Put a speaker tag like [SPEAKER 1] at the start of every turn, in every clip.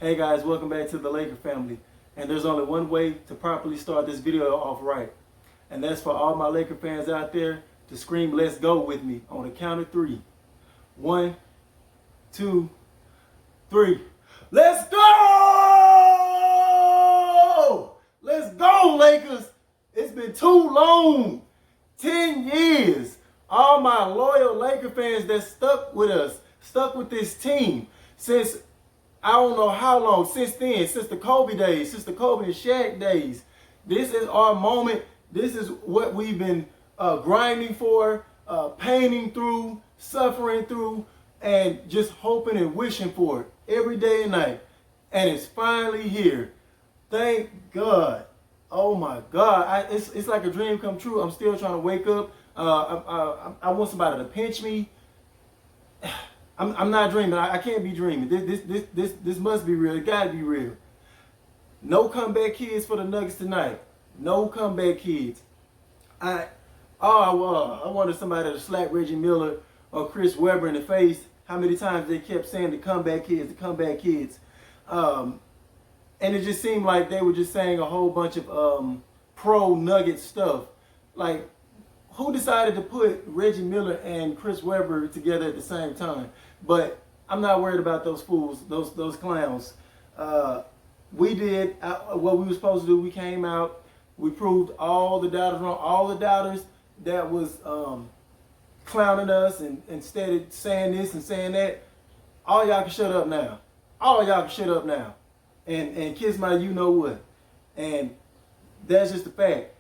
[SPEAKER 1] Hey guys, welcome back to the Laker family. And there's only one way to properly start this video off right. And that's for all my Laker fans out there to scream, "Let's go" with me on the count of three. 1, 2, 3. Let's go! Let's go, Lakers! It's been too long. 10 years. All my loyal Laker fans that stuck with us, stuck with this team since I don't know how long, since then, since the Kobe days, since the Kobe and Shaq days. This is our moment. This is what we've been grinding for, painting through, suffering through, and just hoping and wishing for it every day and night. And it's finally here. Thank God. Oh my God. It's like a dream come true. I'm still trying to wake up. I want somebody to pinch me. I'm not dreaming. I can't be dreaming. This must be real. It gotta be real. No comeback kids for the Nuggets tonight. No comeback kids. I wanted somebody to slap Reggie Miller or Chris Webber in the face. How many times they kept saying the comeback kids, the comeback kids. And it just seemed like they were just saying a whole bunch of pro Nugget stuff. Like, who decided to put Reggie Miller and Chris Webber together at the same time? But I'm not worried about those fools, those clowns. We did what we were supposed to do. We came out. We proved all the doubters wrong. All the doubters that was clowning us and instead of saying this and saying that, all y'all can shut up now. All y'all can shut up now and kiss my you know what. And that's just the fact.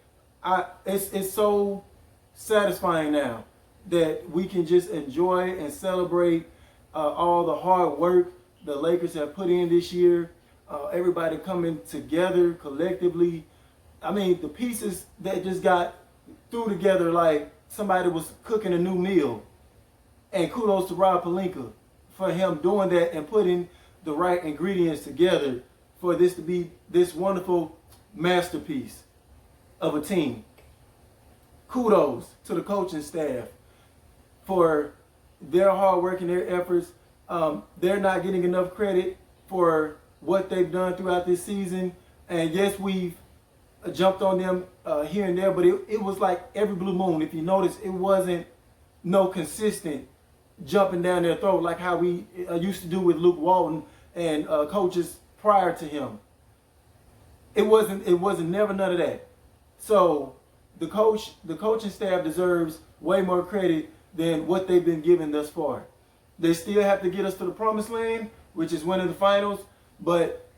[SPEAKER 1] It's so satisfying now that we can just enjoy and celebrate all the hard work the Lakers have put in this year. Everybody coming together collectively. I mean, the pieces that just got threw together like somebody was cooking a new meal. And kudos to Rob Pelinka for him doing that and putting the right ingredients together for this to be this wonderful masterpiece of a team. Kudos to the coaching staff for their hard work and their efforts. They're not getting enough credit for what they've done throughout this season. And yes, we've jumped on them here and there, but it was like every blue moon. If you notice, it wasn't no consistent jumping down their throat like how we used to do with Luke Walton and coaches prior to him. It wasn't never none of that. So the coaching staff deserves way more credit than what they've been given thus far. They still have to get us to the promised land, which is winning the finals. But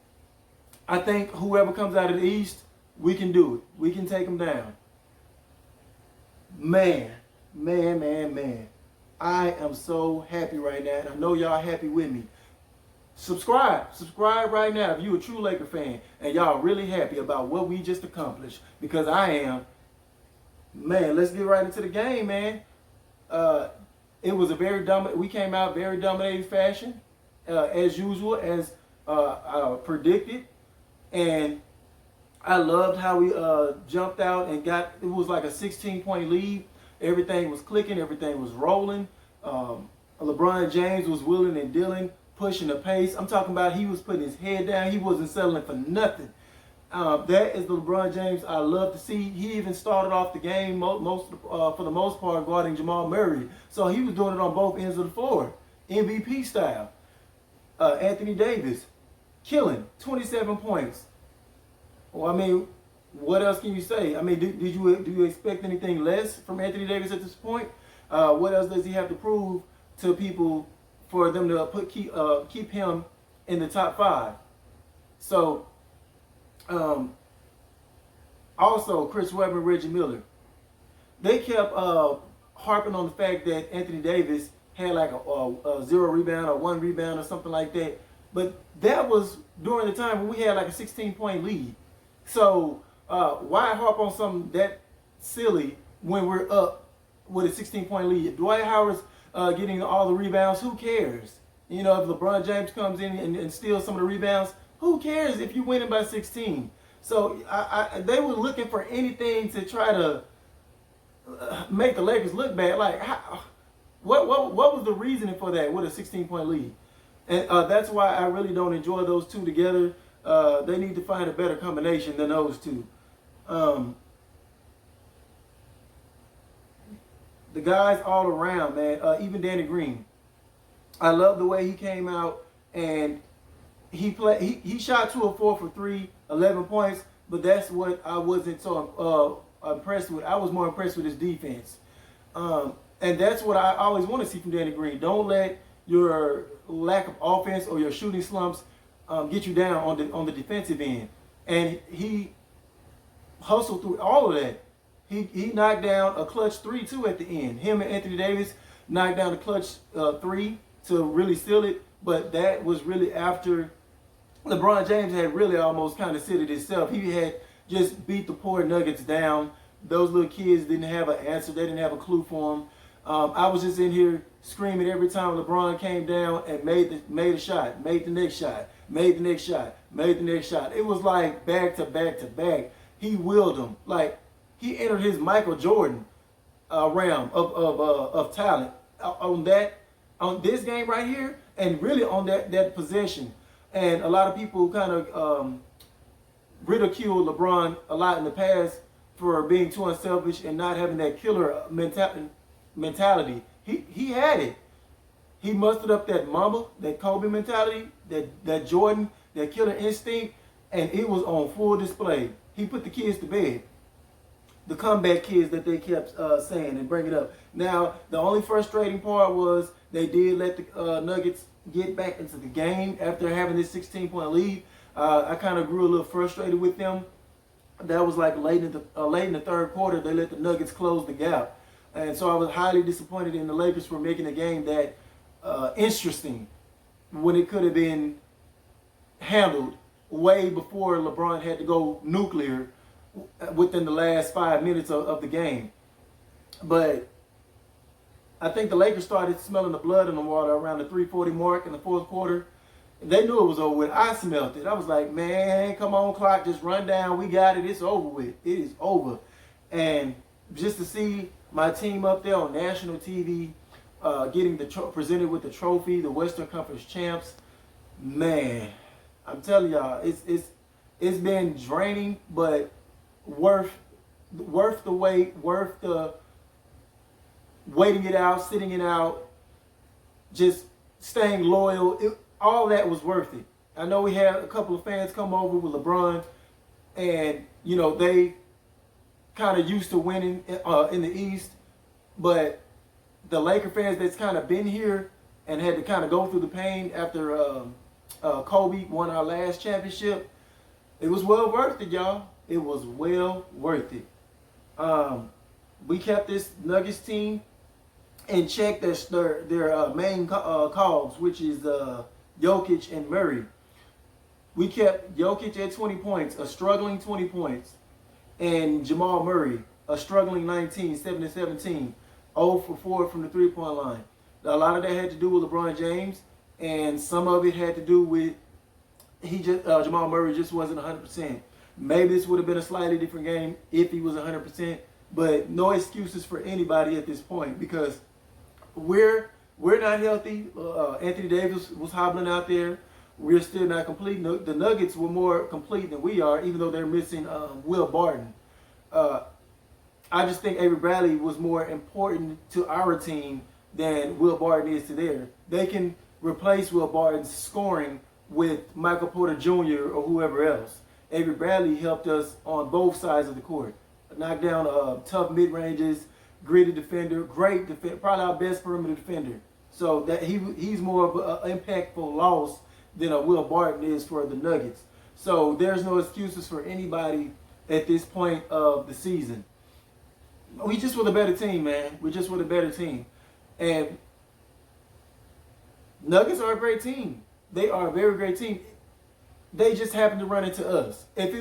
[SPEAKER 1] I think whoever comes out of the East, we can do it. We can take them down. Man. I am so happy right now, and I know y'all happy with me. Subscribe right now if you a true Laker fan and y'all really happy about what we just accomplished, because I am. Man, let's get right into the game, man. It was a we came out very dominating fashion, as usual, as predicted, and I loved how we jumped out and it was like a 16-point lead. Everything was clicking, everything was rolling. LeBron James was willing and dealing, pushing the pace. I'm talking about he was putting his head down. He wasn't settling for nothing. That is the LeBron James I love to see. He even started off the game for the most part guarding Jamal Murray. So he was doing it on both ends of the floor, MVP style. Anthony Davis, killing 27 points. Well, I mean, what else can you say? I mean, do you expect anything less from Anthony Davis at this point? What else does he have to prove to people for them to keep him in the top 5? So, also Chris Webber and Reggie Miller, they kept harping on the fact that Anthony Davis had like a 0 rebound or 1 rebound or something like that. But that was during the time when we had like a 16-point lead. So why harp on something that silly when we're up with a 16-point lead? If Dwight Howard's getting all the rebounds, who cares? You know, if LeBron James comes in and steals some of the rebounds, who cares if you're winning by 16? So they were looking for anything to try to make the Lakers look bad. Like, what was the reasoning for that with a 16-point lead? And that's why I really don't enjoy those two together. They need to find a better combination than those two. Um, the guys all around, man, even Danny Green. I love the way he came out and he played. He shot 2 of 4 for 3, 11 points. But that's what I wasn't so impressed with. I was more impressed with his defense. And that's what I always want to see from Danny Green. Don't let your lack of offense or your shooting slumps get you down on the defensive end. And he hustled through all of that. He knocked down a clutch 3 too at the end. Him and Anthony Davis knocked down a clutch 3 to really seal it. But that was really after LeBron James had really almost kind of said it himself. He had just beat the poor Nuggets down. Those little kids didn't have an answer. They didn't have a clue for him. I was just in here screaming every time LeBron came down and made a shot, made the next shot, made the next shot, made the next shot. It was like back to back to back. He willed them. Like he entered his Michael Jordan realm of talent on this game right here, and really on that possession. And a lot of people kind of ridicule LeBron a lot in the past for being too unselfish and not having that killer mentality. He had it. He mustered up that Mamba, that Kobe mentality, that Jordan, that killer instinct, and it was on full display. He put the kids to bed. The comeback kids that they kept saying and bringing up. Now, the only frustrating part was they did let the Nuggets get back into the game after having this 16-point lead. I kind of grew a little frustrated with them. That was like late in the third quarter. They let the Nuggets close the gap. And so I was highly disappointed in the Lakers for making a game that interesting when it could have been handled way before LeBron had to go nuclear within the last 5 minutes of the game. But I think the Lakers started smelling the blood in the water around the 3:40 mark in the fourth quarter. They knew it was over with. I smelled it. I was like, man, come on, clock, just run down. We got it. It's over with. It is over. And just to see my team up there on national TV, getting presented with the trophy, the Western Conference champs, man, I'm telling y'all, it's been draining, but worth the wait, worth the waiting it out, sitting it out, just staying loyal. All that was worth it. I know we had a couple of fans come over with LeBron, and you know they kind of used to winning in the East, but the Laker fans that's kind of been here and had to kind of go through the pain after Kobe won our last championship, it was well worth it, y'all. It was well worth it. We kept this Nuggets team in check. Their main cogs, which is Jokic and Murray. We kept Jokic at 20 points, a struggling 20 points, and Jamal Murray, a struggling 19, 7 to 17, 0 for 4 from the three-point line. A lot of that had to do with LeBron James, and some of it had to do with Jamal Murray just wasn't 100%. Maybe this would have been a slightly different game if he was 100%, but no excuses for anybody at this point because we're not healthy. Anthony Davis was hobbling out there. We're still not complete. The Nuggets were more complete than we are, even though they're missing Will Barton. I just think Avery Bradley was more important to our team than Will Barton is to theirs. They can replace Will Barton's scoring with Michael Porter Jr. or whoever else. Avery Bradley helped us on both sides of the court. Knocked down tough mid-ranges, gritty defender, great defender, probably our best perimeter defender. So that he's more of an impactful loss than a Will Barton is for the Nuggets. So there's no excuses for anybody at this point of the season. We just were the better team, man. We just were the better team. And Nuggets are a great team. They are a very great team. They just happened to run into us. If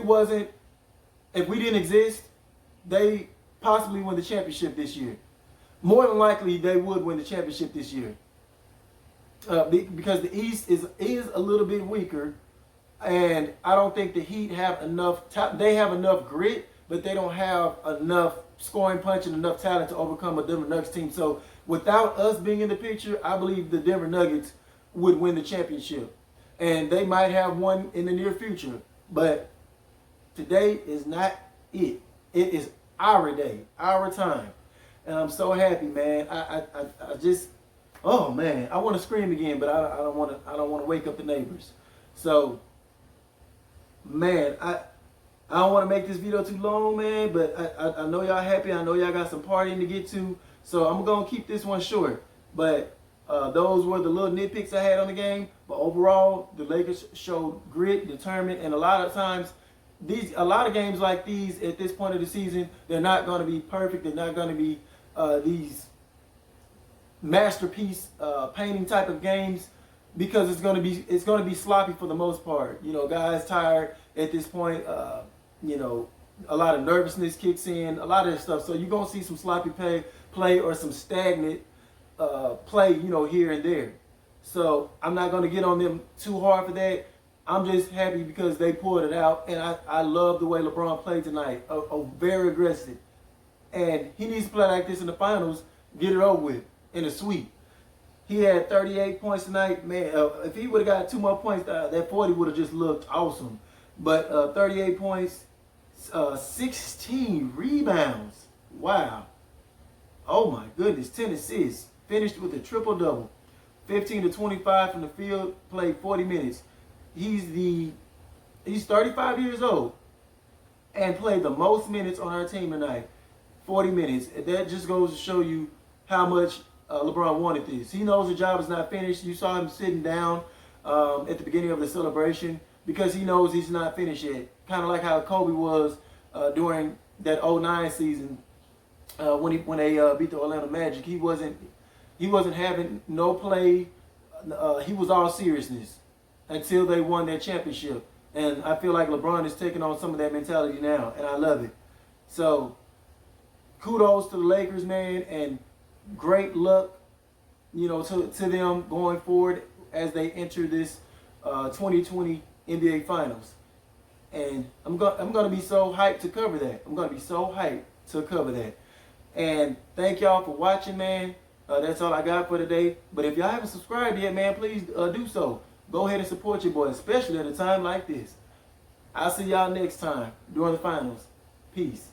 [SPEAKER 1] we didn't exist, they possibly win the championship this year. More than likely, they would win the championship this year. Because the East is a little bit weaker, and I don't think the Heat have enough. They have enough grit, but they don't have enough scoring punch and enough talent to overcome a Denver Nuggets team. So without us being in the picture, I believe the Denver Nuggets would win the championship. And they might have one in the near future. But today is not it. It is our day, our time. And I'm so happy, man. I just, oh man, I want to scream again, but I don't want to wake up the neighbors. So, man, I don't want to make this video too long, man, but I know y'all happy. I know y'all got some partying to get to. So I'm going to keep this one short. But those were the little nitpicks I had on the game. But overall, the Lakers showed grit, determined, and a lot of times, a lot of games like these at this point of the season, they're not going to be perfect. They're not going to be these masterpiece painting type of games, because it's going to be sloppy for the most part. You know, guys tired at this point. You know, a lot of nervousness kicks in, a lot of that stuff. So you're going to see some sloppy play or some stagnant play, you know, here and there. So I'm not going to get on them too hard for that. I'm just happy because they pulled it out, and I love the way LeBron played tonight. Very aggressive. And he needs to play like this in the finals, get it over with, in a sweep. He had 38 points tonight. Man, if he would have got 2 more points, that 40 would have just looked awesome. But 38 points, 16 rebounds. Wow. Oh my goodness, 10 assists. Finished with a triple-double. 15 to 25 from the field, played 40 minutes. He's 35 years old and played the most minutes on our team tonight. 40 minutes. That just goes to show you how much LeBron wanted this. He knows the job is not finished. You saw him sitting down at the beginning of the celebration because he knows he's not finished yet. Kind of like how Kobe was during that 09 season when they beat the Orlando Magic. He wasn't having no play. He was all seriousness until they won their championship. And I feel like LeBron is taking on some of that mentality now, and I love it. So kudos to the Lakers, man, and great luck, you know, to them going forward as they enter this 2020 NBA Finals. And I'm gonna be so hyped to cover that. I'm gonna be so hyped to cover that. And thank y'all for watching, man. That's all I got for today. But if y'all haven't subscribed yet, man, please do so. Go ahead and support your boy, especially at a time like this. I'll see y'all next time during the finals. Peace.